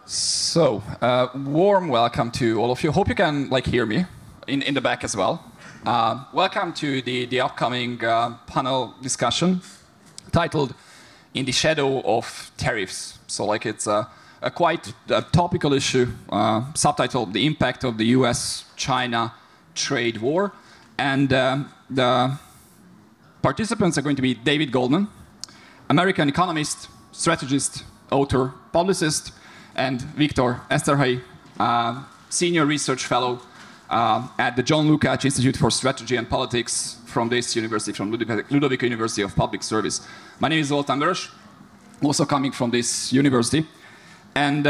So, warm welcome to all of you. Hope you can hear me in the back as well. Welcome to the upcoming panel discussion titled "In the Shadow of Tariffs." So, it's a quite topical issue, subtitled "The Impact of the U.S.-China Trade War." And the participants are going to be David Goldman, American economist, strategist, author, publicist, and Viktor Eszterhai, senior research fellow at the John Lukács Institute for Strategy and Politics from this university, from Ludovika University of Public Service. My name is Zoltán Vörös, also coming from this university. And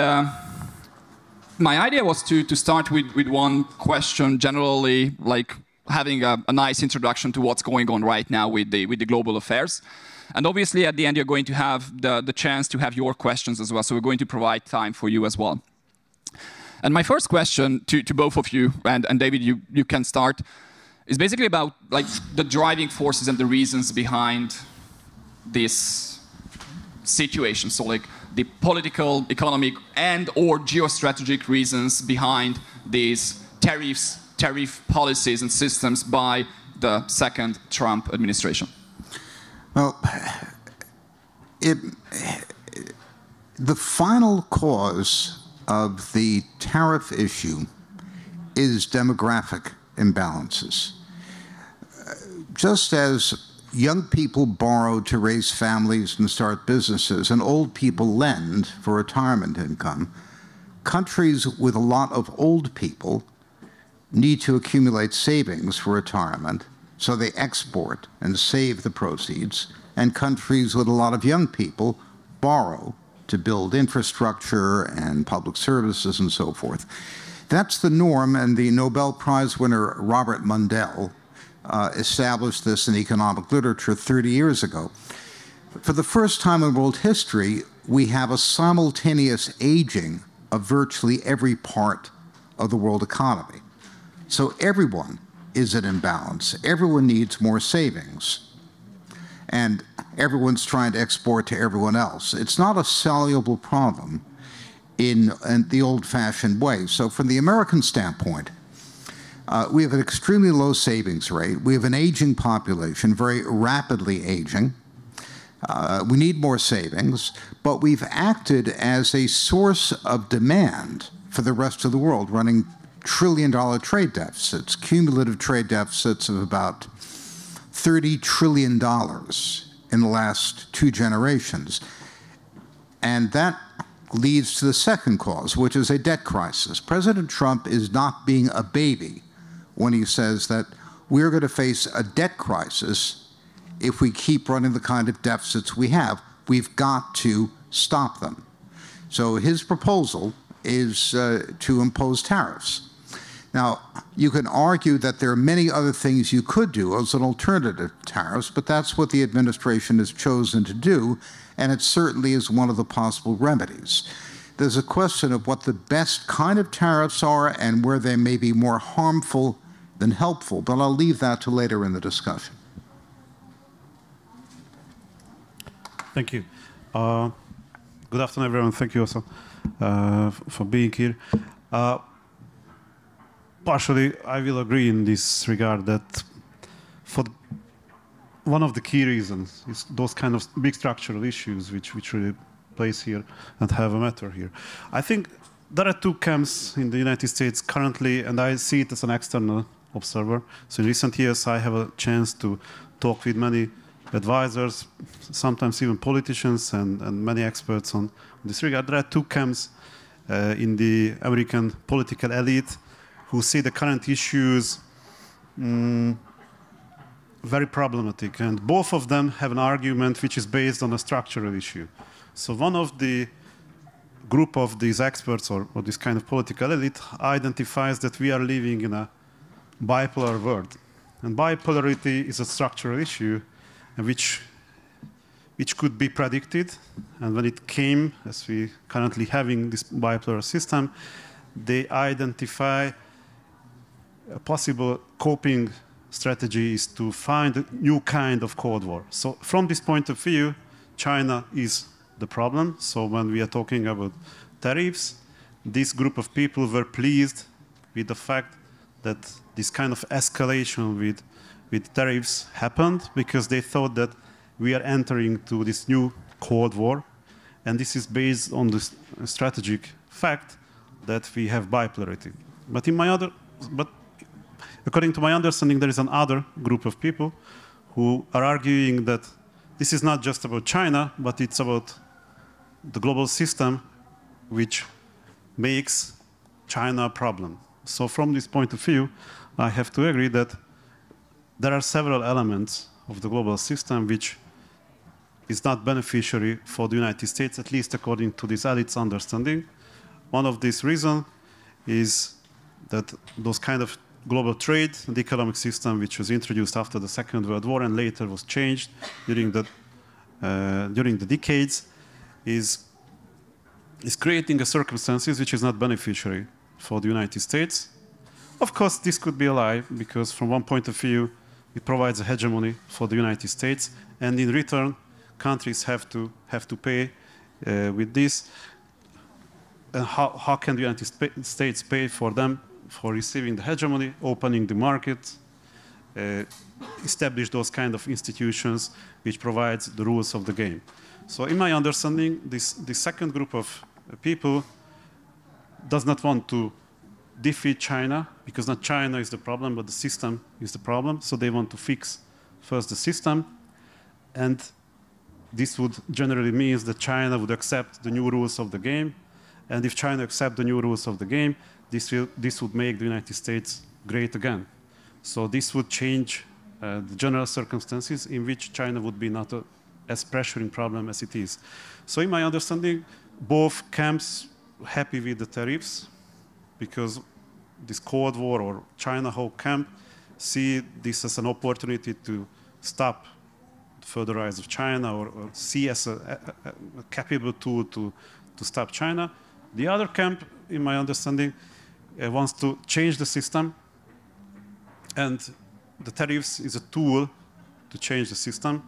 my idea was to start with one question, generally, having a nice introduction to what's going on right now with the global affairs. And obviously, at the end, you're going to have the chance to have your questions as well. So we're going to provide time for you as well. And my first question to both of you, and David, you can start, is basically about the driving forces and the reasons behind this situation. So the political, economic, and or geostrategic reasons behind these tariff policies and systems by the second Trump administration. Well, the final cause of the tariff issue is demographic imbalances. Just as young people borrow to raise families and start businesses, and old people lend for retirement income, countries with a lot of old people need to accumulate savings for retirement, so they export and save the proceeds, and countries with a lot of young people borrow to build infrastructure and public services and so forth. That's the norm, and the Nobel Prize winner Robert Mundell established this in economic literature 30 years ago. For the first time in world history, we have a simultaneous aging of virtually every part of the world economy. So everyone is in imbalance. Everyone needs more savings. And everyone's trying to export to everyone else. It's not a soluble problem in the old-fashioned way. So from the American standpoint, we have an extremely low savings rate. We have an aging population, very rapidly aging. We need more savings, but we've acted as a source of demand for the rest of the world, running trillion-dollar trade deficits, cumulative trade deficits of about $30 trillion in the last 2 generations. And that leads to the second cause, which is a debt crisis. President Trump is not being a baby when he says that we're going to face a debt crisis if we keep running the kind of deficits we have. We've got to stop them. So his proposal is to impose tariffs. Now, you can argue that there are many other things you could do as an alternative to tariffs, but that's what the administration has chosen to do, and it certainly is one of the possible remedies. There's a question of what the best kind of tariffs are and where they may be more harmful than helpful, but I'll leave that to later in the discussion. Thank you. Good afternoon, everyone. Thank you also for being here. Partially, I will agree in this regard that one of the key reasons is those kind of big structural issues which really place here and have a matter here. I think there are 2 camps in the United States currently, and I see it as an external observer. So in recent years, I have a chance to talk with many advisors, sometimes even politicians and many experts on this regard. There are 2 camps in the American political elite who see the current issues very problematic. And both of them have an argument which is based on a structural issue. So one of the group of these experts or this kind of political elite identifies that we are living in a bipolar world. And bipolarity is a structural issue which could be predicted. And when it came, as we currently having this bipolar system, they identify a possible coping strategy is to find a new kind of Cold War. So from this point of view, China is the problem. So when we are talking about tariffs, this group of people were pleased with the fact that this kind of escalation with tariffs happened, because they thought that we are entering to this new Cold War, and this is based on the strategic fact that we have bipolarity. But according to my understanding, there is another group of people who are arguing that this is not just about China, but it's about the global system which makes China a problem. So from this point of view, I have to agree that there are several elements of the global system which is not beneficiary for the United States, at least according to this elite's understanding. One of these reasons is that those kind of global trade, the economic system which was introduced after the Second World War and later was changed during the decades, is creating a circumstances which is not beneficiary for the United States. Of course, this could be a lie, because from one point of view, it provides a hegemony for the United States, and in return, countries have to pay with this. And how can the United States pay for them for receiving the hegemony, opening the market, establish those kind of institutions which provides the rules of the game? So in my understanding, this second group of people does not want to defeat China, because not China is the problem, but the system is the problem. So they want to fix first the system, and this would generally mean that China would accept the new rules of the game. And if China accepts the new rules of the game, this would make the United States great again. So this would change the general circumstances in which China would be not as pressuring problem as it is. So in my understanding, both camps happy with the tariffs, because this Cold War or China Hope camp see this as an opportunity to stop the further rise of China, or see as a capable tool to stop China. The other camp, in my understanding, wants to change the system, and the tariffs is a tool to change the system,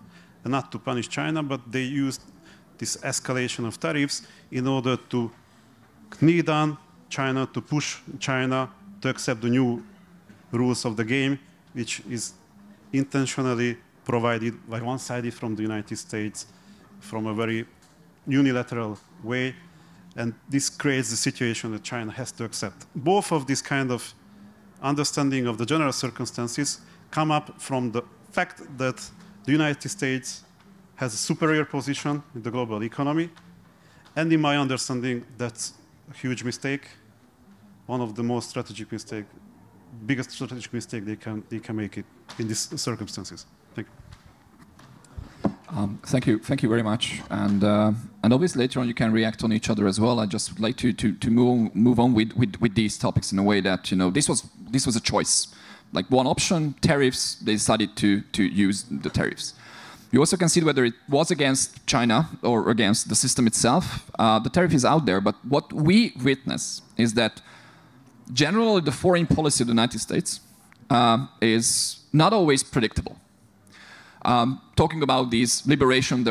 and not to punish China, but they use this escalation of tariffs in order to knee down China, to push China to accept the new rules of the game, which is intentionally provided by one side from the United States from a very unilateral way. And this creates the situation that China has to accept. Both of this kind of understanding of the general circumstances come up from the fact that the United States has a superior position in the global economy. And in my understanding, that's a huge mistake. One of the most strategic mistake, biggest strategic mistake they can make it in these circumstances. Thank you. Thank you very much. And obviously later on you can react on each other as well. I just would like to move on with these topics in a way that, you know, this was a choice. Like one option, tariffs. They decided to use the tariffs. You also can see whether it was against China or against the system itself. The tariff is out there, but what we witness is that generally the foreign policy of the United States is not always predictable. Talking about these Liberation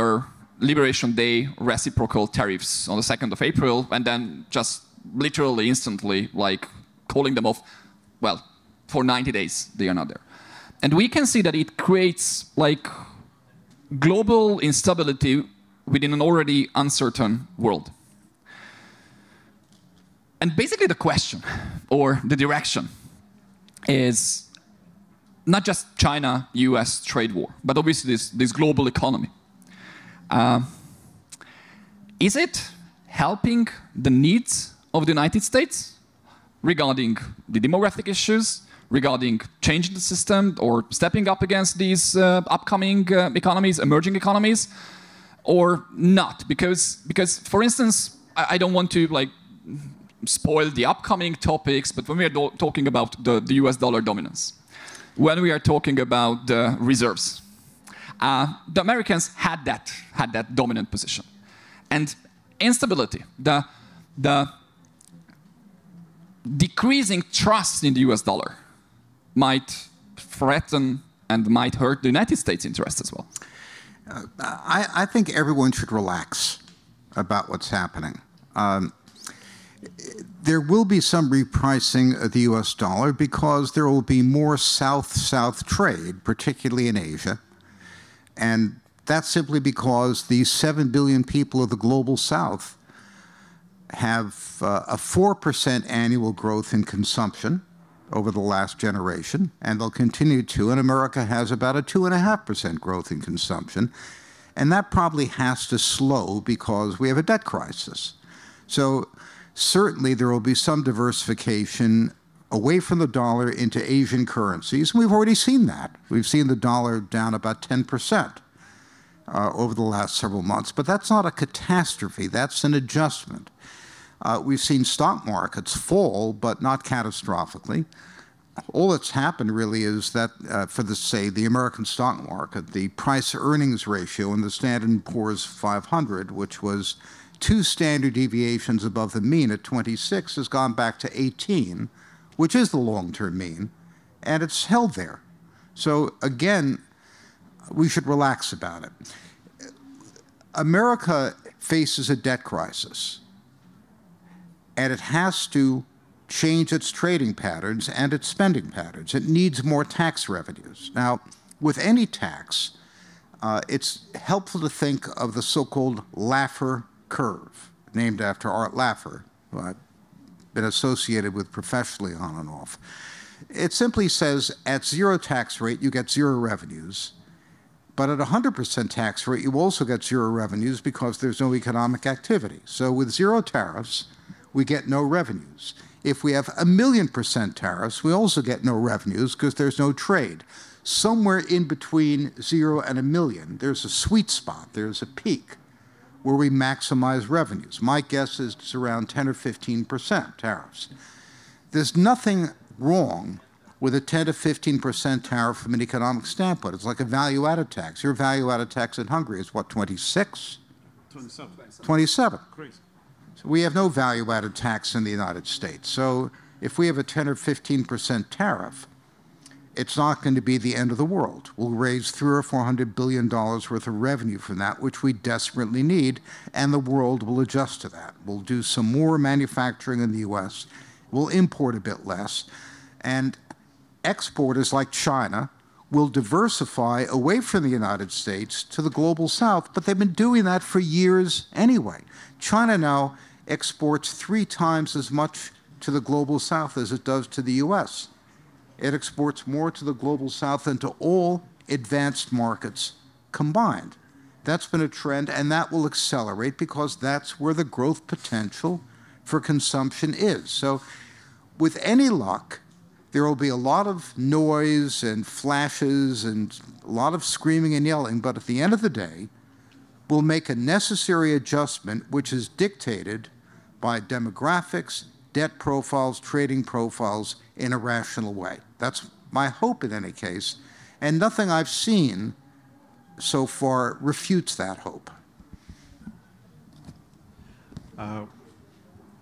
Day reciprocal tariffs on the 2nd of April, and then just literally instantly like calling them off, well, for 90 days they are not there. And we can see that it creates like global instability within an already uncertain world. And basically the question, or the direction, is not just China-US trade war, but obviously this global economy. Is it helping the needs of the United States regarding the demographic issues, regarding changing the system or stepping up against these upcoming economies, emerging economies, or not? Because for instance, I don't want to like spoil the upcoming topics, but when we are talking about the US dollar dominance, when we are talking about the reserves, the Americans had that dominant position. And instability, the decreasing trust in the US dollar might threaten and might hurt the United States' interest as well. I think everyone should relax about what's happening. there will be some repricing of the US dollar because there will be more South-South trade, particularly in Asia. And that's simply because these 7 billion people of the global South have a 4% annual growth in consumption over the last generation, and they'll continue to. And America has about a 2.5% growth in consumption. And that probably has to slow because we have a debt crisis. So certainly there will be some diversification away from the dollar into Asian currencies. We've already seen that. We've seen the dollar down about 10% over the last several months. But that's not a catastrophe. That's an adjustment. We've seen stock markets fall, but not catastrophically. All that's happened really is that for the American stock market, the price-earnings ratio in the Standard & Poor's 500, which was 2 standard deviations above the mean at 26, has gone back to 18, which is the long-term mean, and it's held there. So again, we should relax about it. America faces a debt crisis, and it has to change its trading patterns and its spending patterns. It needs more tax revenues. Now, with any tax, it's helpful to think of the so-called Laffer curve, named after Art Laffer, who I've been associated with professionally on and off. It simply says at 0 tax rate, you get 0 revenues. But at 100% tax rate, you also get 0 revenues because there's no economic activity. So with 0 tariffs, we get no revenues. If we have 1,000,000% tariffs, we also get no revenues because there's no trade. Somewhere in between 0 and 1,000,000, there's a sweet spot, there's a peak where we maximize revenues. My guess is it's around 10 or 15% tariffs. There's nothing wrong with a 10 to 15% tariff from an economic standpoint. It's like a value-added tax. Your value-added tax in Hungary is what, 26? 27. 27. Crazy. So we have no value-added tax in the United States. So if we have a 10 or 15% tariff, it's not going to be the end of the world. We'll raise $300 or $400 billion worth of revenue from that, which we desperately need, and the world will adjust to that. We'll do some more manufacturing in the U.S. We'll import a bit less, and exporters like China will diversify away from the United States to the global South, but they've been doing that for years anyway. China now exports 3 times as much to the global South as it does to the U.S. It exports more to the global South than to all advanced markets combined. That's been a trend, and that will accelerate because that's where the growth potential for consumption is. So with any luck, there will be a lot of noise and flashes and a lot of screaming and yelling, but at the end of the day, we'll make a necessary adjustment which is dictated by demographics, debt profiles, trading profiles in a rational way. That's my hope in any case, and nothing I've seen so far refutes that hope.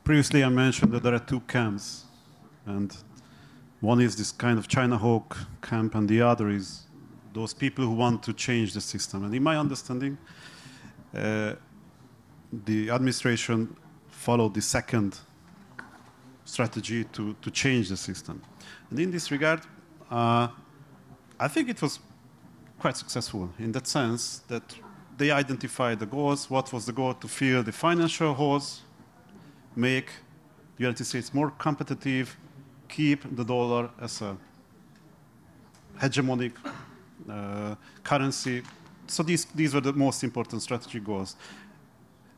Previously I mentioned that there are 2 camps, and one is this kind of China hawk camp, and the other is those people who want to change the system. And in my understanding, the administration followed the second strategy to change the system. And in this regard, I think it was quite successful in that sense that they identified the goals. What was the goal? To fill the financial holes, make the United States more competitive, keep the dollar as a hegemonic currency. So these were the most important strategic goals.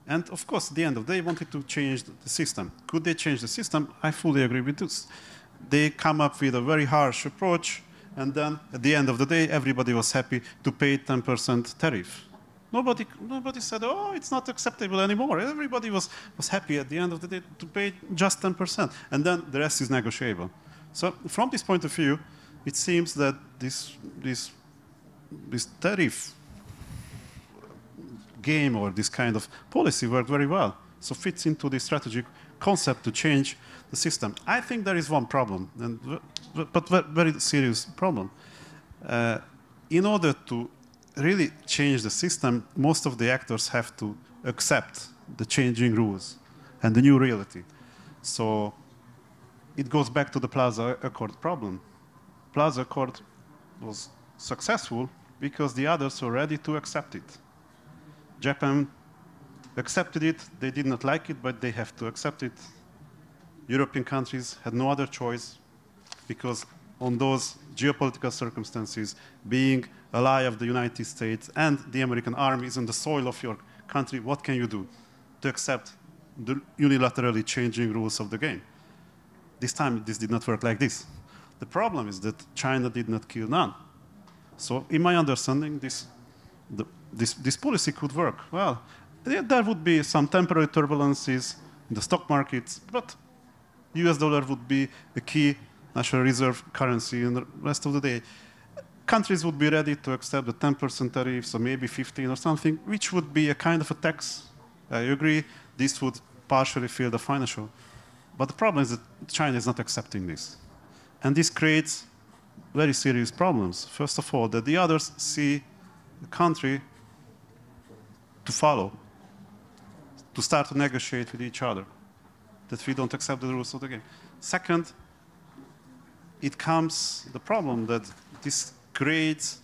And of course, at the end of the day, they wanted to change the system. Could they change the system? I fully agree with this. They come up with a very harsh approach, and then at the end of the day, everybody was happy to pay 10% tariff. Nobody said, oh, it's not acceptable anymore. Everybody was happy at the end of the day to pay just 10%. And then the rest is negotiable. So from this point of view, it seems that this tariff game or this kind of policy worked very well. So fits into the strategic concept to change the system. I think there is one problem, but very serious problem. In order to really change the system, most of the actors have to accept the changing rules and the new reality. So it goes back to the Plaza Accord problem. Plaza Accord was successful because the others were ready to accept it. Japan accepted it. They did not like it, but they have to accept it. European countries had no other choice because on those geopolitical circumstances, being ally of the United States and the American army is on the soil of your country, what can you do to accept the unilaterally changing rules of the game? This time, this did not work like this. The problem is that China did not kill none. So in my understanding, this policy could work. Well, there would be some temporary turbulences in the stock markets, but US dollar would be a key national reserve currency in the rest of the day. Countries would be ready to accept the 10% tariffs, or maybe 15 or something, which would be a kind of a tax. I agree, this would partially fill the financial. But the problem is that China is not accepting this. And this creates very serious problems. First of all, that the others see the country to follow, to start to negotiate with each other, that we don't accept the rules of the game. Second, it comes the problem that this creates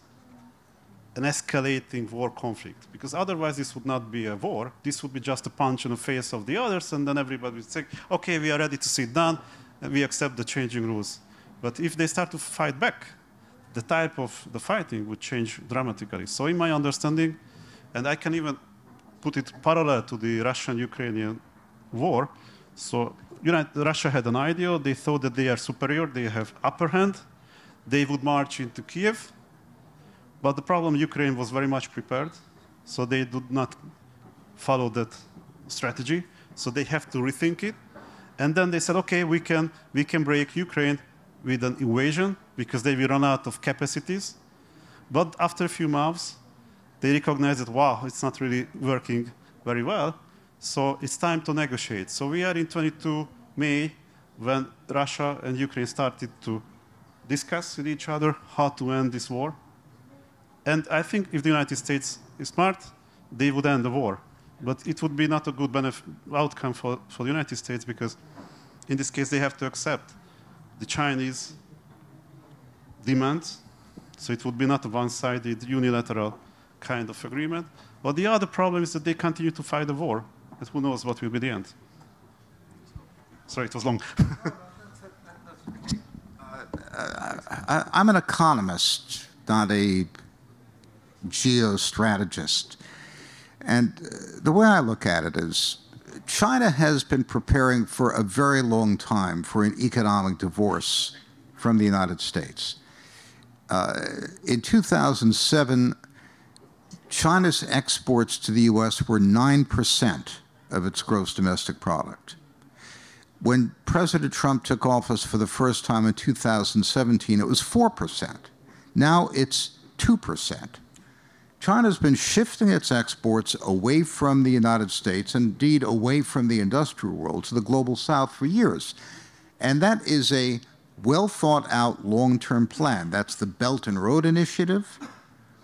an escalating war conflict, because otherwise this would not be a war. This would be just a punch in the face of the others, and then everybody would say, okay, we are ready to sit down, and we accept the changing rules. But if they start to fight back, the type of the fighting would change dramatically. So in my understanding, and I can even put it parallel to the Russian-Ukrainian war, so Russia had an idea, they thought that they are superior, they have upper hand, they would march into Kiev, but the problem, Ukraine was very much prepared, so they did not follow that strategy, so they have to rethink it. And then they said, okay, we can break Ukraine with an invasion, because they will run out of capacities. But after a few months, they recognized that, wow, it's not really working very well, so it's time to negotiate. So we are in 22 May, when Russia and Ukraine started to discuss with each other how to end this war. And I think if the United States is smart, they would end the war. But it would be not a good outcome for the United States, because in this case, they have to accept the Chinese demands. So it would be not a one-sided, unilateral kind of agreement. But the other problem is that they continue to fight the war, and who knows what will be the end. Sorry, it was long. I'm an economist, not a geostrategist. And the way I look at it is, China has been preparing for a very long time for an economic divorce from the United States. In 2007, China's exports to the US were 9% of its gross domestic product. When President Trump took office for the first time in 2017, it was 4%. Now it's 2%. China's been shifting its exports away from the United States, and indeed away from the industrial world, to the global south for years. And that is a well-thought-out long-term plan. That's the Belt and Road Initiative,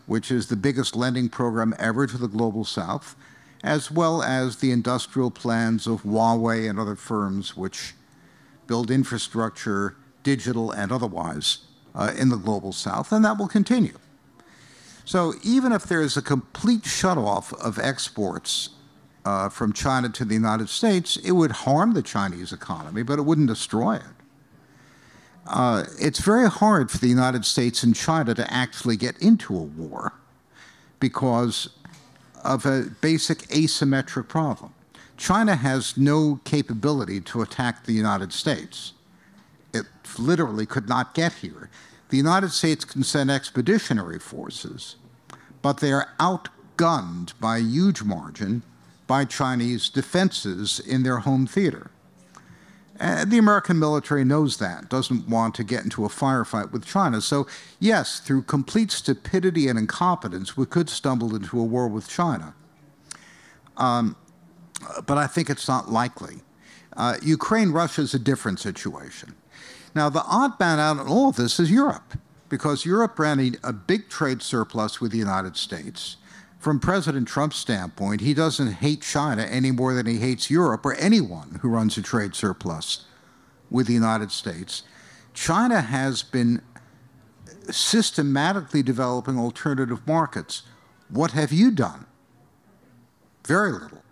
which is the biggest lending program ever to the global south, as well as the industrial plans of Huawei and other firms which build infrastructure, digital and otherwise, in the global south, and that will continue. So even if there is a complete shutoff of exports from China to the United States, it would harm the Chinese economy, but it wouldn't destroy it. It's very hard for the United States and China to actually get into a war because of a basic asymmetric problem. China has no capability to attack the United States. It literally could not get here. The United States can send expeditionary forces, but they are outgunned by a huge margin by Chinese defenses in their home theater. And the American military knows that, doesn't want to get into a firefight with China. So yes, through complete stupidity and incompetence, we could stumble into a war with China. But I think it's not likely. Ukraine-Russia is a different situation. Now, the odd man out in all of this is Europe, because Europe ran a big trade surplus with the United States. from President Trump's standpoint, he doesn't hate China any more than he hates Europe or anyone who runs a trade surplus with the United States. China has been systematically developing alternative markets. What have you done? Very little.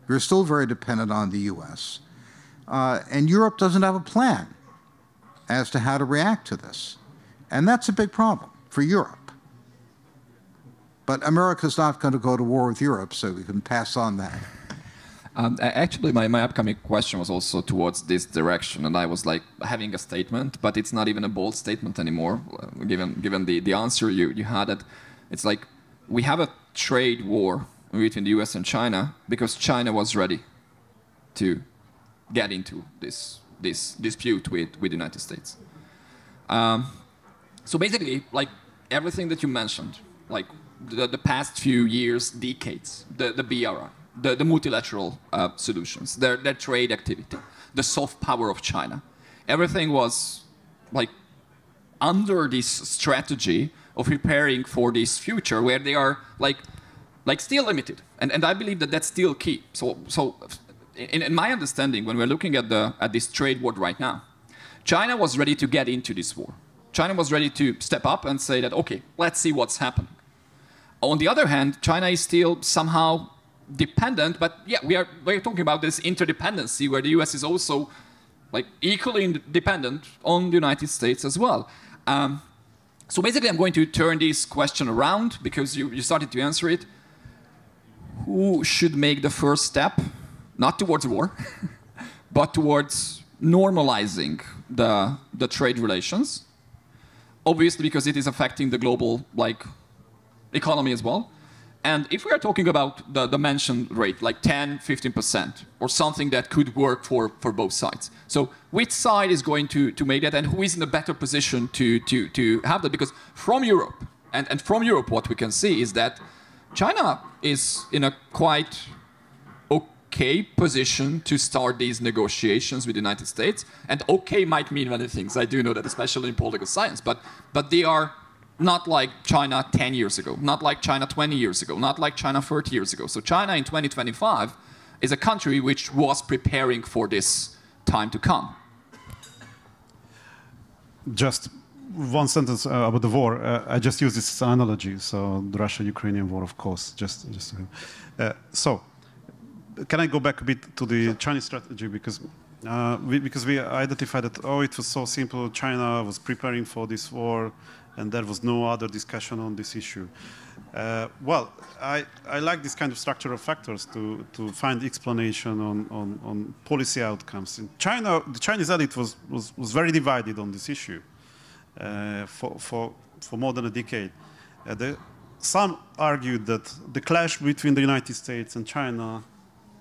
You're still very dependent on the U.S. And Europe doesn't have a plan as to how to react to this. And that's a big problem for Europe. But America's not going to go to war with Europe, so we can pass on that. Actually, my upcoming question was also towards this direction, and I was like having a statement, but it's not even a bold statement anymore, given the answer you had. It, it's like we have a trade war between the US and China because China was ready to get into this dispute with the United States. So basically, like everything that you mentioned, like the past few years, decades, the BRI, the multilateral solutions, their trade activity, the soft power of China. Everything was like under this strategy of preparing for this future where they are like still limited. And I believe that that's still key. So in my understanding, when we're looking at this trade war right now, China was ready to get into this war. China was ready to step up and say that, okay, let's see what's happening. On the other hand, China is still somehow dependent, but yeah, we're talking about this interdependency where the US is also like equally dependent on the United States as well. So basically, I'm going to turn this question around because you started to answer it. Who should make the first step, not towards war, but towards normalizing the trade relations? Obviously, because it is affecting the global economy as well. And if we are talking about the mentioned rate, like 10, 15%, or something that could work for both sides. So which side is going to make that, and who is in a better position to have that? Because from Europe, and from Europe what we can see is that China is in a quite okay position to start these negotiations with the United States. And okay might mean many things. I do know that, especially in political science. But they are not like China 10 years ago, not like China 20 years ago, not like China 30 years ago. So China in 2025 is a country which was preparing for this time to come. Just one sentence about the war. I just use this analogy, so the Russia-Ukrainian war, of course. So, can I go back a bit to the Chinese strategy? Because we identified that, it was so simple. China was preparing for this war, and there was no other discussion on this issue. Well, I like this kind of structural factors to find explanation on policy outcomes. In China, the Chinese elite was very divided on this issue for more than a decade. Some argued that the clash between the United States and China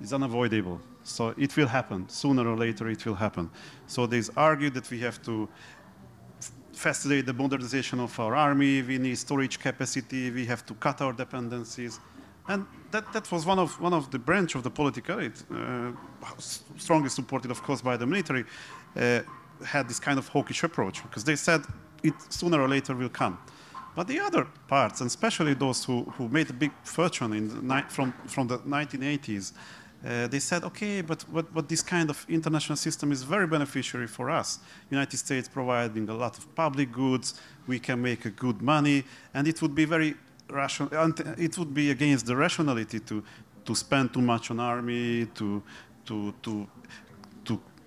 is unavoidable. So it will happen. Sooner or later, it will happen. So they argued that we have to facilitate the modernization of our army, we need storage capacity, we have to cut our dependencies. And that was one of the branch of the political elite, strongly supported, of course, by the military, had this kind of hawkish approach, because they said it sooner or later will come. But the other parts, and especially those who made a big fortune from the 1980s, they said, okay, but this kind of international system is very beneficiary for us. United States providing a lot of public goods, we can make a good money, and it would be very rational. It would be against the rationality to spend too much on army, to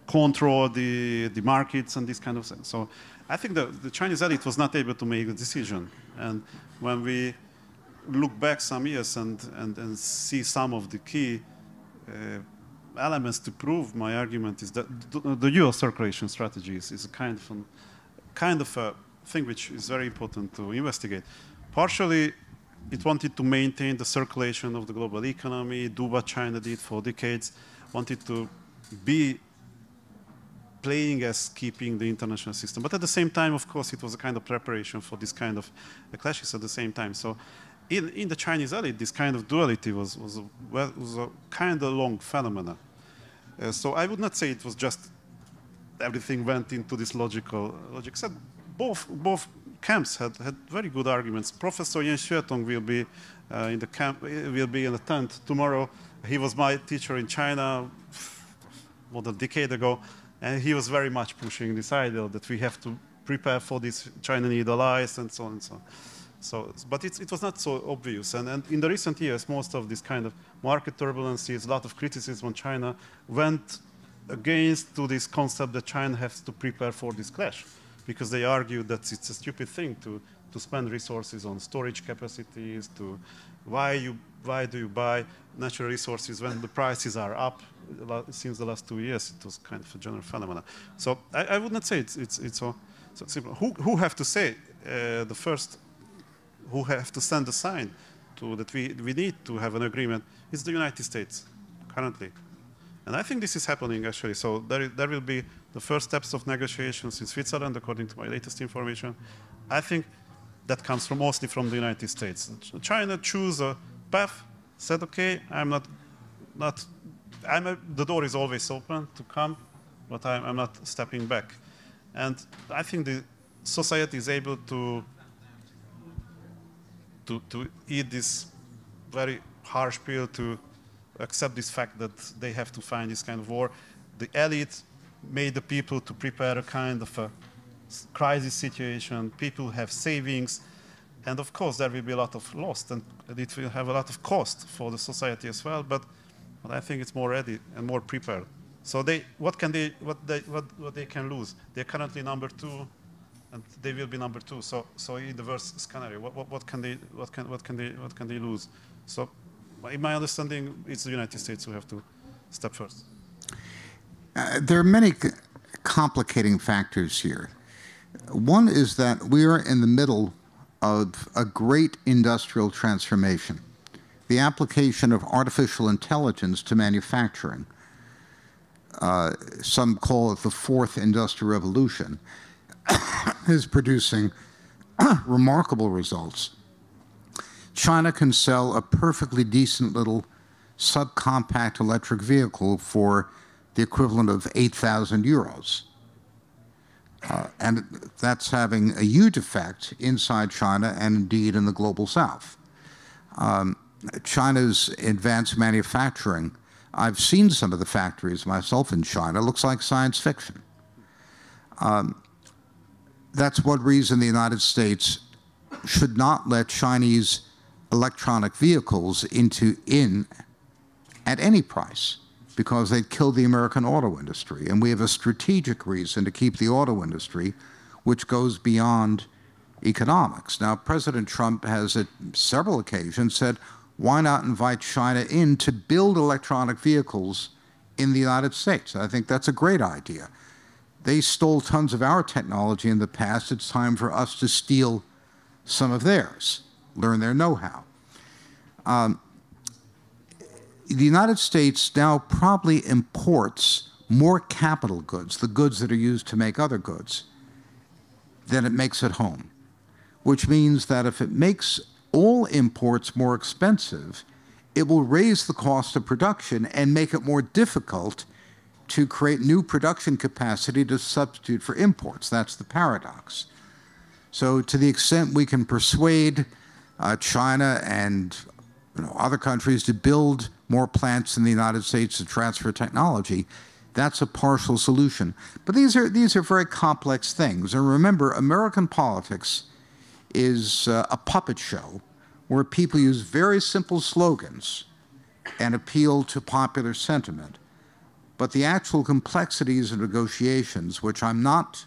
control the markets and this kind of thing. So I think the Chinese elite was not able to make the decision. And when we look back some years and see some of the key elements to prove my argument is that the dual circulation strategy is a kind of a thing which is very important to investigate. Partially, it wanted to maintain the circulation of the global economy, do what China did for decades, wanted to be playing as keeping the international system. But at the same time, of course, it was a kind of preparation for this kind of clashes at the same time. So in the Chinese elite, this kind of duality was a kind of long phenomena. So I would not say it was just everything went into this logic. So both camps had very good arguments. Professor Yen Xuetong will be in the camp, will be in the tent tomorrow. He was my teacher in China more than a decade ago, and he was very much pushing this idea that we have to prepare for this China need allies and so on and so on. So, but it was not so obvious. And in the recent years, most of this kind of market turbulences, a lot of criticism on China went against to this concept that China has to prepare for this clash, because they argued that it's a stupid thing to spend resources on storage capacities, to why do you buy natural resources when the prices are up? Since the last 2 years, it was kind of a general phenomenon. So I would not say it's so simple. Who have to say the first? Who have to send a sign to that we need to have an agreement is the United States currently. And I think this is happening actually. So there will be the first steps of negotiations in Switzerland, according to my latest information. I think that comes mostly from the United States. China chose a path, said, okay, the door is always open to come, but I'm not stepping back. And I think the society is able to eat this very harsh pill, to accept this fact that they have to find this kind of war. The elite made the people to prepare a kind of a crisis situation. People have savings. And of course, there will be a lot of loss, and it will have a lot of cost for the society as well. But I think it's more ready and more prepared. So what they can lose? They're currently number 2, and they will be number 2. So in the worst scenario, what can they lose? So in my understanding, it's the United States who have to step first. There are many complicating factors here. One is that we are in the middle of a great industrial transformation. The application of artificial intelligence to manufacturing. Some call it the 4th industrial revolution, is producing remarkable results. China can sell a perfectly decent little subcompact electric vehicle for the equivalent of 8,000 euros. And that's having a huge effect inside China and indeed in the global south. China's advanced manufacturing, I've seen some of the factories myself in China, it looks like science fiction. That's one reason the United States should not let Chinese electronic vehicles in at any price, because they'd kill the American auto industry. And we have a strategic reason to keep the auto industry, which goes beyond economics. Now, President Trump has at several occasions said, why not invite China in to build electronic vehicles in the United States? I think that's a great idea. They stole tons of our technology in the past. It's time for us to steal some of theirs, learn their know-how. The United States now probably imports more capital goods, the goods that are used to make other goods, than it makes at home, which means that if it makes all imports more expensive, it will raise the cost of production and make it more difficult to create new production capacity to substitute for imports. That's the paradox. So to the extent we can persuade China and other countries to build more plants in the United States to transfer technology, that's a partial solution. But these are very complex things. And remember, American politics is a puppet show where people use very simple slogans and appeal to popular sentiment. But the actual complexities of negotiations, which I'm not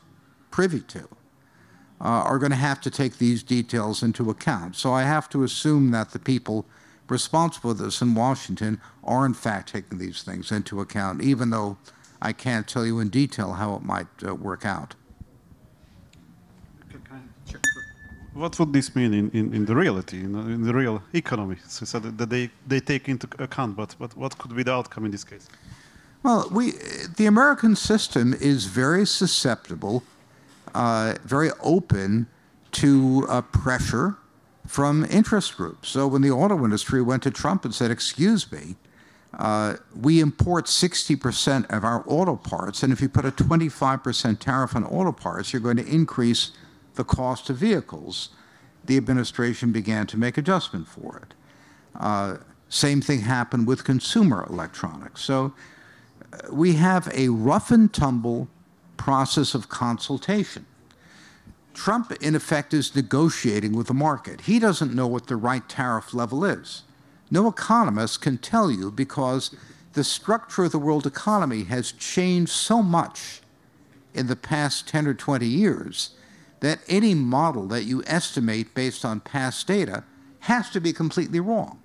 privy to, are going to have to take these details into account. So I have to assume that the people responsible for this in Washington are in fact taking these things into account, even though I can't tell you in detail how it might work out. Sure. What would this mean in the reality, in the real economy? So that they take into account, but what could be the outcome in this case? Well, the American system is very susceptible, very open to pressure from interest groups. So when the auto industry went to Trump and said, excuse me, we import 60% of our auto parts, and if you put a 25% tariff on auto parts, you're going to increase the cost of vehicles, the administration began to make adjustment for it. Same thing happened with consumer electronics. So we have a rough and tumble process of consultation. Trump, in effect, is negotiating with the market. He doesn't know what the right tariff level is. No economist can tell you because the structure of the world economy has changed so much in the past 10 or 20 years that any model that you estimate based on past data has to be completely wrong.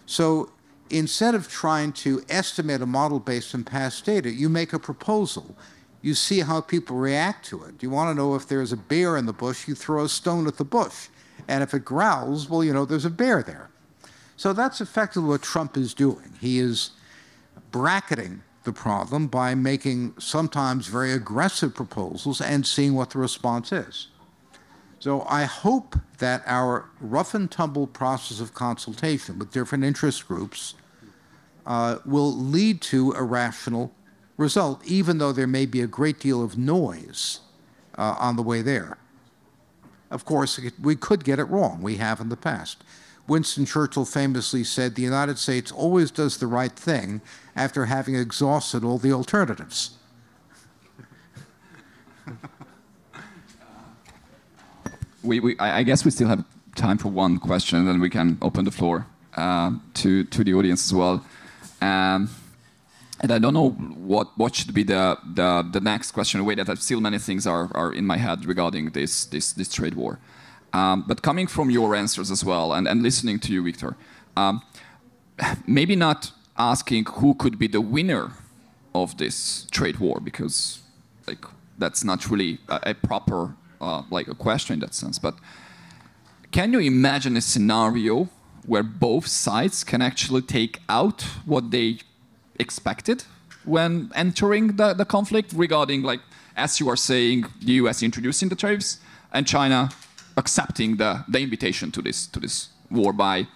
So instead of trying to estimate a model based on past data, you make a proposal. You see how people react to it. You want to know if there's a bear in the bush, you throw a stone at the bush. And if it growls, well, you know, there's a bear there. So that's effectively what Trump is doing. He is bracketing the problem by making sometimes very aggressive proposals and seeing what the response is. So I hope that our rough and tumble process of consultation with different interest groups will lead to a rational result, even though there may be a great deal of noise on the way there. Of course, we could get it wrong. We have in the past. Winston Churchill famously said, "The United States always does the right thing after having exhausted all the alternatives." I guess we still have time for one question, and then we can open the floor to the audience as well. And I don't know what should be the next question. In a way that still many things are in my head regarding this trade war. But coming from your answers as well, and listening to you, Viktor, maybe not asking who could be the winner of this trade war, because like that's not really a proper like a question in that sense. But can you imagine a scenario where both sides can actually take out what they expected when entering the conflict regarding, like, as you are saying, the US introducing the tariffs and China accepting the invitation to this war by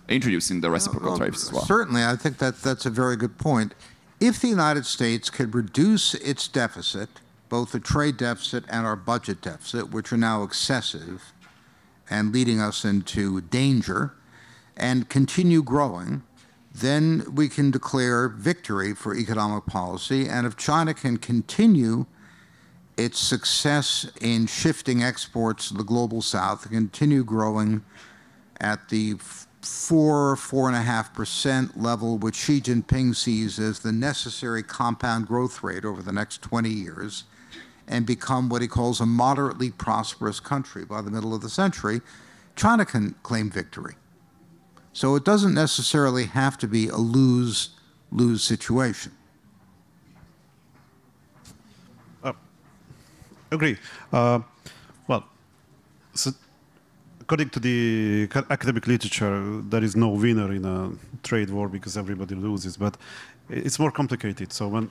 introducing the reciprocal tariffs as well? Certainly, I think that's a very good point. If the United States could reduce its deficit, both the trade deficit and our budget deficit, which are now excessive and leading us into danger, and continue growing, then we can declare victory for economic policy. And if China can continue its success in shifting exports to the global south and continue growing at the 4.5% level, which Xi Jinping sees as the necessary compound growth rate over the next 20 years, and become what he calls a moderately prosperous country by the middle of the century, China can claim victory. So it doesn't necessarily have to be a lose-lose situation. Agree. Well, so according to the academic literature, there is no winner in a trade war because everybody loses. But it's more complicated. So when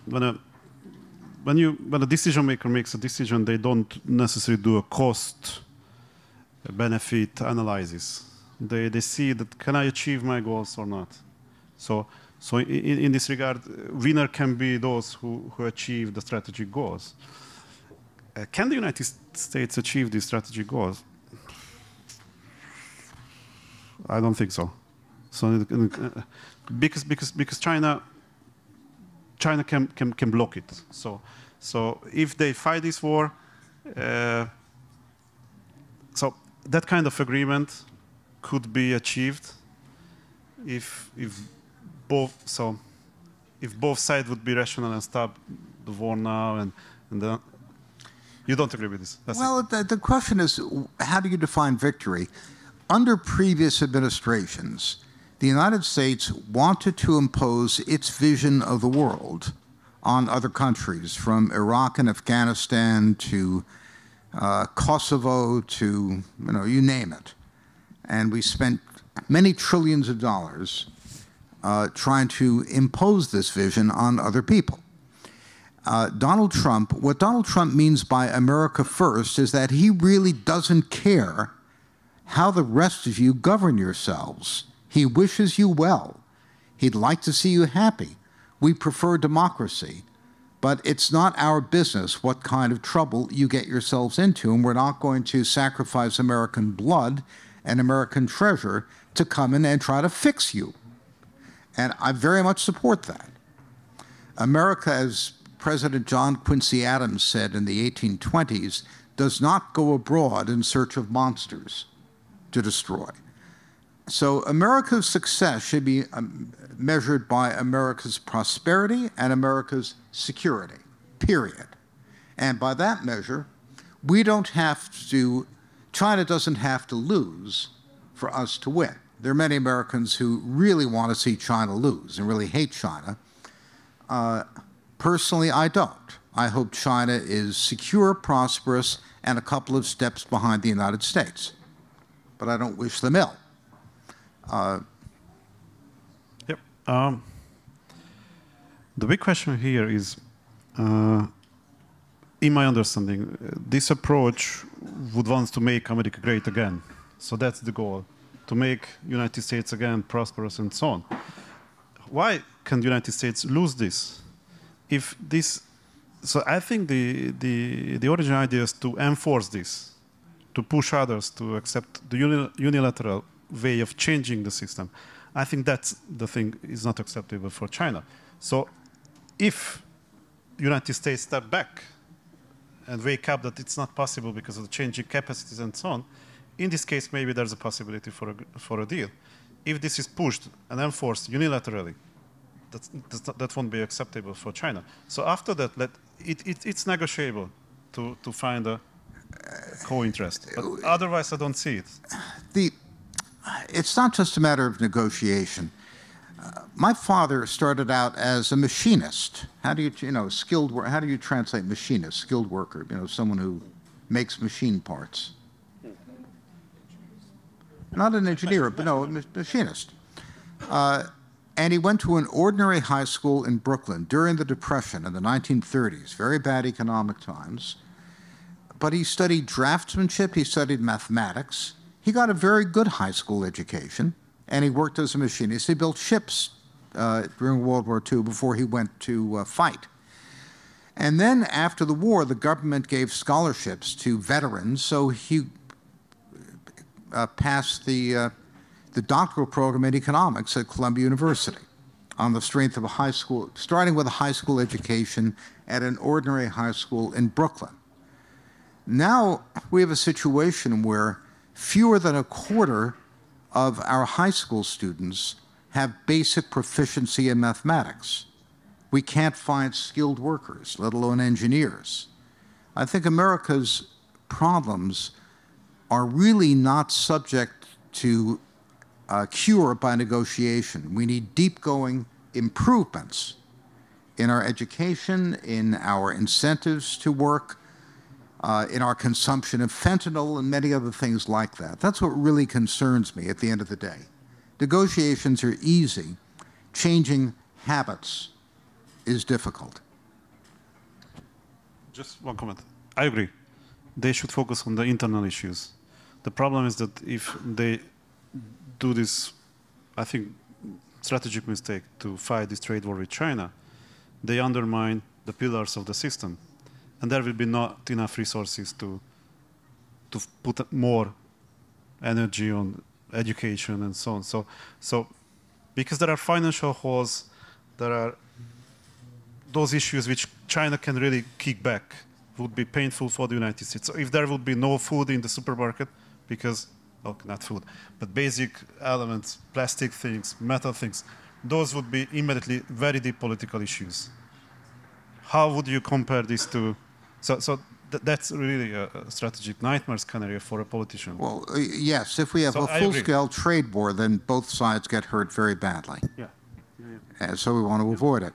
a decision maker makes a decision, they don't necessarily do a cost-benefit analysis. They see that, can I achieve my goals or not? So in this regard, winner can be those who achieve the strategic goals. Can the United States achieve these strategic goals? I don't think so. So because China can block it. So if they fight this war, so that kind of agreement could be achieved if both sides would be rational and stop the war now and then. You don't agree with this? Well, the question is, how do you define victory? Under previous administrations, the United States wanted to impose its vision of the world on other countries, from Iraq and Afghanistan to Kosovo to, you name it. And we spent many trillions of dollars trying to impose this vision on other people. What Donald Trump means by America first is that he really doesn't care how the rest of you govern yourselves. He wishes you well. He'd like to see you happy. We prefer democracy. But it's not our business what kind of trouble you get yourselves into, and we're not going to sacrifice American blood and American treasure to come in and try to fix you. And I very much support that. America, as President John Quincy Adams said in the 1820s, does not go abroad in search of monsters to destroy. So America's success should be measured by America's prosperity and America's security, period. And by that measure, we don't have to, China doesn't have to lose for us to win. There are many Americans who really want to see China lose and really hate China. Personally, I don't. I hope China is secure, prosperous, and a couple of steps behind the United States. But I don't wish them ill. Yep. The big question here is, in my understanding, this approach would want to make America great again. So that's the goal, to make United States again prosperous and so on. Why can the United States lose this? If this, so I think the original idea is to enforce this, to push others to accept the unilateral way of changing the system. I think that's the thing is not acceptable for China. So if the United States step back and wake up that it's not possible because of the changing capacities and so on, in this case, maybe there's a possibility for a deal. If this is pushed and enforced unilaterally, that won't be acceptable for China. So after that, it's negotiable to find a co-interest. But otherwise, I don't see it. It's not just a matter of negotiation. My father started out as a machinist. How do how do you translate machinist, skilled worker? Someone who makes machine parts. Not an engineer, but no, a machinist. And he went to an ordinary high school in Brooklyn during the Depression in the 1930s, very bad economic times. But he studied draftsmanship, he studied mathematics. He got a very good high school education, and he worked as a machinist. He built ships during World War II before he went to fight. And then after the war, the government gave scholarships to veterans, so he passed the doctoral program in economics at Columbia University on the strength of a high school, starting with a high school education at an ordinary high school in Brooklyn. Now we have a situation where fewer than a quarter of our high school students have basic proficiency in mathematics. We can't find skilled workers, let alone engineers. I think America's problems are really not subject to cure by negotiation. We need deep-going improvements in our education, in our incentives to work, in our consumption of fentanyl and many other things like that. That's what really concerns me at the end of the day. Negotiations are easy. Changing habits is difficult. Just one comment. I agree. They should focus on the internal issues. The problem is that if they do this, I think, strategic mistake to fight this trade war with China, they undermine the pillars of the system. And there will be not enough resources to put more energy on education and so on. So because there are financial holes, there are those issues which China can really kick back, would be painful for the United States. So if there would be no food in the supermarket, because, okay, not food, but basic elements, plastic things, metal things, those would be immediately very deep political issues. How would you compare this to? So that's really a strategic nightmare scenario for a politician. Well, yes, if we have a full-scale trade war, then both sides get hurt very badly. Yeah. And so we want to avoid it.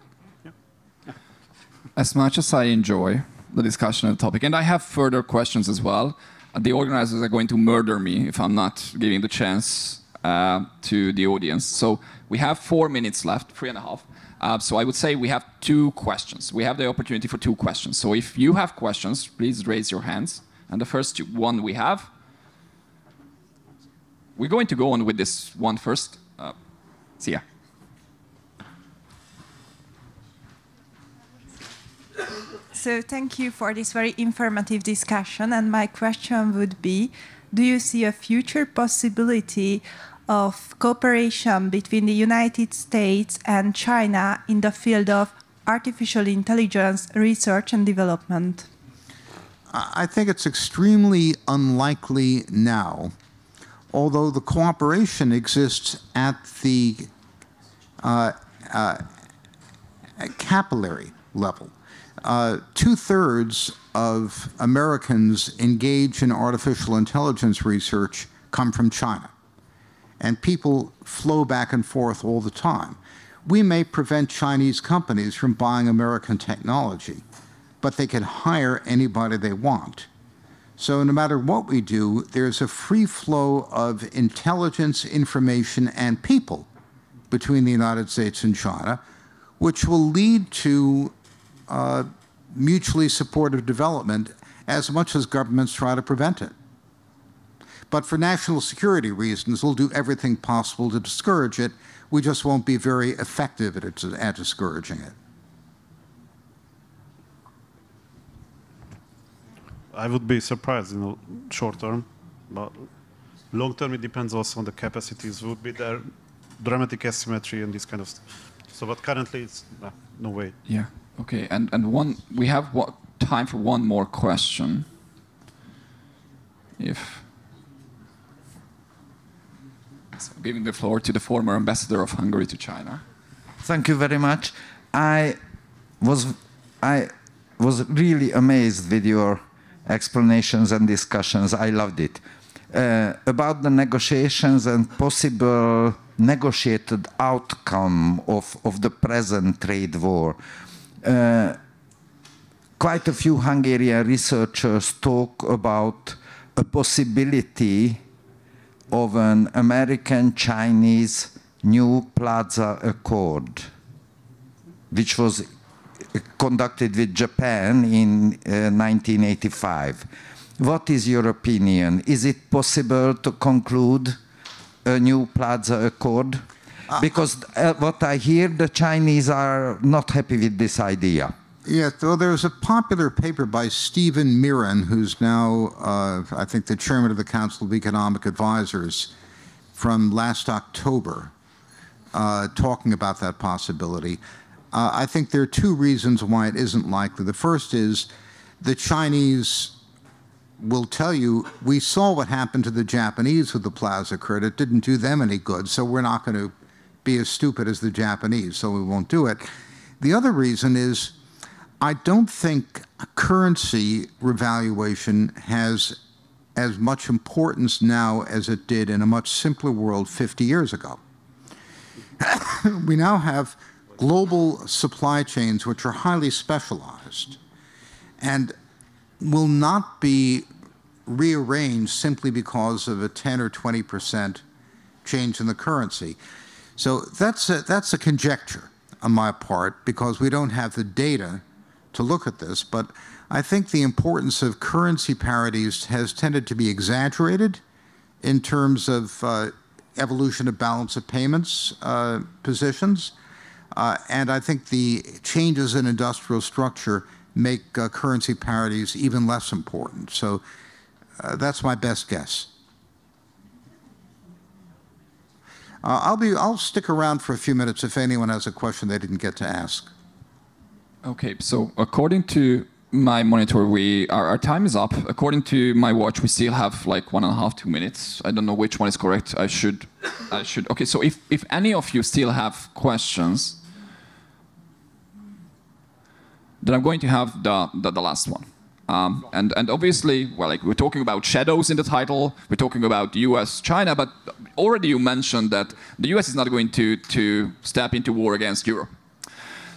As much as I enjoy the discussion of the topic, and I have further questions as well, the organizers are going to murder me if I'm not giving the chance to the audience. So we have 4 minutes left, 3.5. So I would say we have 2 questions. We have the opportunity for 2 questions. So if you have questions, please raise your hands. And the first one we have, we're going to go on with this one first. So thank you for this very informative discussion. And my question would be, do you see a future possibility of cooperation between the United States and China in the field of artificial intelligence research and development? I think it's extremely unlikely now, although the cooperation exists at the capillary level. 2/3 of Americans engaged in artificial intelligence research come from China. And people flow back and forth all the time. We may prevent Chinese companies from buying American technology, but they can hire anybody they want. So no matter what we do, there's a free flow of intelligence, information, and people between the United States and China, which will lead to mutually supportive development as much as governments try to prevent it. But for national security reasons, we'll do everything possible to discourage it. We just won't be very effective at discouraging it. I would be surprised in the short term, but long term it depends also on the capacities. Would be there dramatic asymmetry and this kind of stuff. So, but currently it's no way. Yeah. Okay. And we have time for one more question. So giving the floor to the former ambassador of Hungary to China. Thank you very much. I was really amazed with your explanations and discussions. I loved it. About the negotiations and possible negotiated outcome of the present trade war. Quite a few Hungarian researchers talk about a possibility of an American-Chinese New Plaza Accord, which was conducted with Japan in 1985. What is your opinion? Is it possible to conclude a New Plaza Accord? Because what I hear, the Chinese are not happy with this idea. Yes, well, there's a popular paper by Stephen Mirren, who's now, I think, the chairman of the Council of Economic Advisors, from last October, talking about that possibility. I think there are two reasons why it isn't likely. The first is the Chinese will tell you, we saw what happened to the Japanese with the Plaza Accord. It didn't do them any good, so we're not going to be as stupid as the Japanese, so we won't do it. The other reason is I don't think currency revaluation has as much importance now as it did in a much simpler world 50 years ago. We now have global supply chains which are highly specialized and will not be rearranged simply because of a 10 or 20% change in the currency. So that's a conjecture on my part because we don't have the data to look at this, but I think the importance of currency parities has tended to be exaggerated in terms of evolution of balance of payments positions, and I think the changes in industrial structure make currency parities even less important. So that's my best guess. I'll stick around for a few minutes if anyone has a question they didn't get to ask. Okay, so according to my monitor, our time is up. According to my watch, we still have like 1.5, 2 minutes. I don't know which one is correct. I should. Okay, so if any of you still have questions, then I'm going to have the last one. And obviously, well, like we're talking about shadows in the title. We're talking about U.S., China, but already you mentioned that the U.S. is not going to step into war against Europe.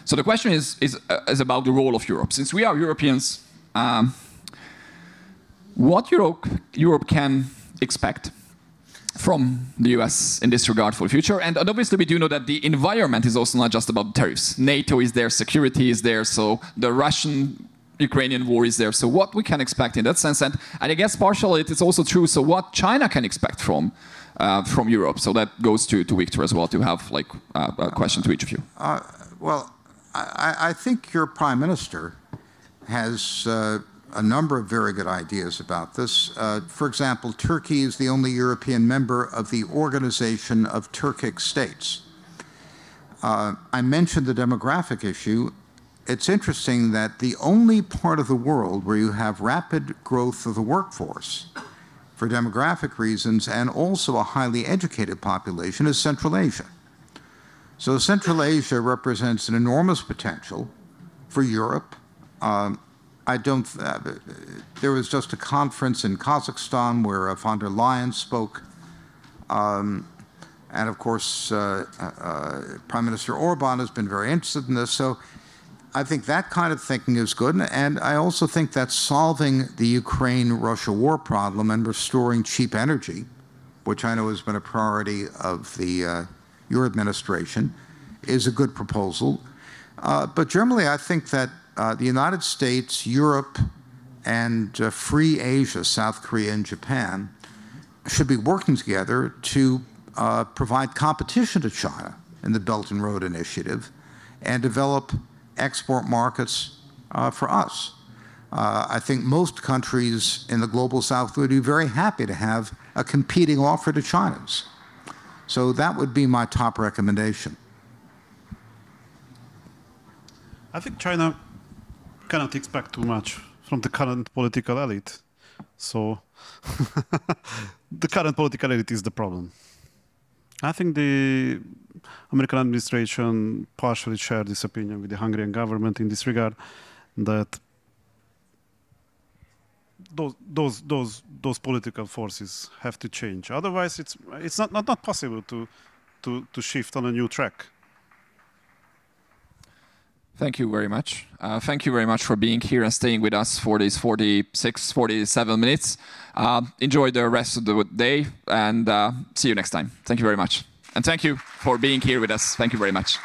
So the question is about the role of Europe. Since we are Europeans, what Europe can expect from the US in this regard for the future? And obviously we do know that the environment is also not just about tariffs. NATO is there, security is there, so the Russian-Ukrainian war is there. So what we can expect in that sense, and I guess partially it is also true, so what China can expect from Europe. So that goes to Viktor as well, to have like a question to each of you. Well, I think your prime minister has a number of very good ideas about this. For example, Turkey is the only European member of the Organization of Turkic States. I mentioned the demographic issue. It's interesting that the only part of the world where you have rapid growth of the workforce for demographic reasons and also a highly educated population is Central Asia. So Central Asia represents an enormous potential for Europe. There was just a conference in Kazakhstan where von der Leyen spoke. And of course, Prime Minister Orban has been very interested in this. So I think that kind of thinking is good. And I also think that solving the Ukraine-Russia war problem and restoring cheap energy, which I know has been a priority of your administration, is a good proposal. But generally, I think that the United States, Europe, and free Asia, South Korea and Japan, should be working together to provide competition to China in the Belt and Road Initiative and develop export markets for us. I think most countries in the global South would be very happy to have a competing offer to China's. So that would be my top recommendation. I think China cannot expect too much from the current political elite. So the current political elite is the problem. I think the American administration partially shared this opinion with the Hungarian government in this regard, that those political forces have to change. Otherwise, it's not possible to shift on a new track. Thank you very much. Thank you very much for being here and staying with us for these 46, 47 minutes. Enjoy the rest of the day and see you next time. Thank you very much. And thank you for being here with us. Thank you very much.